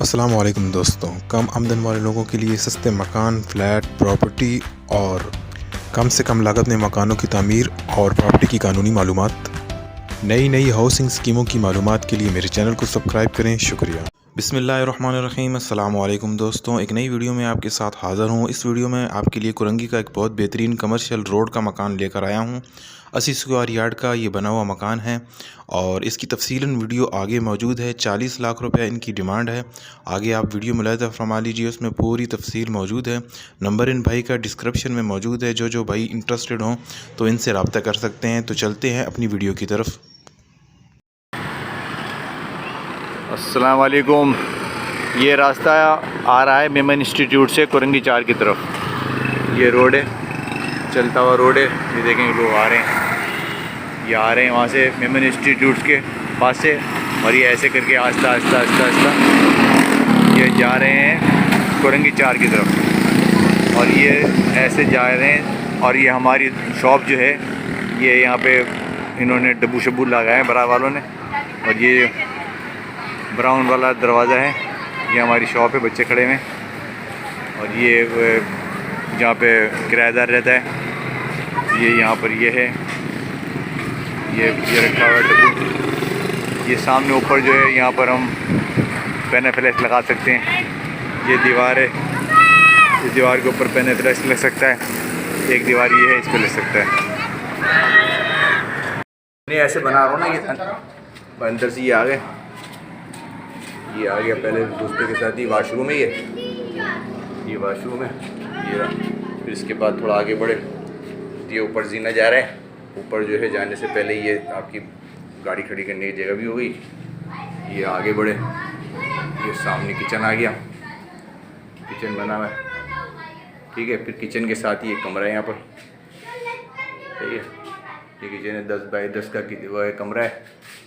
अस्सलाम वालेकुम दोस्तों। कम आमदन वाले लोगों के लिए सस्ते मकान, फ्लैट, प्रॉपर्टी और कम से कम लागत में मकानों की तामीर और प्रॉपर्टी की कानूनी मालूमात, नई हाउसिंग स्कीमों की मालूमात के लिए मेरे चैनल को सब्सक्राइब करें। शुक्रिया। बिस्मिल्लाहिर्रहमानिर्रहीम। अस्सलाम वालेकुम दोस्तों, एक नई वीडियो में आपके साथ हाज़िर हूँ। इस वीडियो में आपके लिए कुरंगी का एक बहुत बेहतरीन कमर्शियल रोड का मकान लेकर आया हूँ। 80 स्क्वायर यार्ड का ये बना हुआ मकान है और इसकी तफसीलन वीडियो आगे मौजूद है। 40 लाख रुपए इनकी डिमांड है। आगे आप वीडियो मुलाहिज़ा फरमा लीजिए, उसमें पूरी तफसील मौजूद है। नंबर इन भाई का डिस्क्रिप्शन में मौजूद है। जो भाई इंटरेस्टेड हों तो इनसे रब्ता कर सकते हैं। तो चलते हैं अपनी वीडियो की तरफ। अस्सलाम वालेकुम। ये रास्ता आ रहा है मेमन इंस्टीट्यूट से कुरंगी 4 की तरफ। ये रोड है, चलता हुआ रोड है। ये देखेंगे लोग आ रहे हैं, ये आ रहे हैं वहाँ से मेमन इंस्टीट्यूट के पास से, और ये ऐसे करके आस्ता आस्ता आस्ता आस्ता ये जा रहे हैं कुरंगी 4 की तरफ। और ये ऐसे जा रहे हैं, और ये हमारी शॉप जो है, ये यहाँ पे इन्होंने डब्बू शब्बू लगाए हैं बड़ा वालों ने। और ये ब्राउन वाला दरवाज़ा है, ये हमारी शॉप है, बच्चे खड़े हुए हैं। और ये जहाँ पे किराएदार रहता है, ये यहाँ पर ये है, ये रखा हुआ है डब्बू। ये सामने ऊपर जो है, यहाँ पर हम पेन फ्लैश लगा सकते हैं। ये दीवार है, इस दीवार के ऊपर पेन फ्लैश लग सकता है। एक दीवार ये है, इस पर लग सकता है। नहीं ऐसे बना रहा हूँ ना, ये अंदर से ये आ गए, ये आ गया पहले दोस्तों के साथ। ही वाशरूम है, ये वाशरूम है। ये फिर इसके बाद थोड़ा आगे बढ़े, ये ऊपर जीना जा रहा है। ऊपर जो है जाने से पहले ये आपकी गाड़ी खड़ी करने की जगह भी हो गई। ये आगे बढ़े, ये सामने किचन आ गया, किचन बना हुआ है, ठीक है। फिर किचन के साथ ही एक कमरा है यहाँ पर, सही है। ये किचन है, 10 बाई 10 का वो है कमरा है।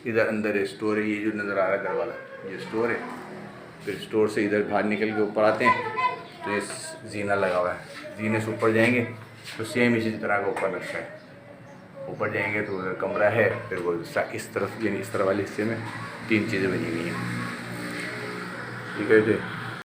इधर अंदर स्टोर है, ये जो नज़र आ रहा है घर वाला, ये स्टोर है। फिर स्टोर से इधर बाहर निकल के ऊपर आते हैं तो ये जीना लगा हुआ है। जीने से ऊपर जाएंगे तो सेम इसी तरह का ऊपर लगता है। ऊपर जाएंगे तो उधर कमरा है। फिर वो इस तरफ, यानी इस तरह वाले हिस्से में 3 चीज़ें बनी हुई हैं, ठीक है जी।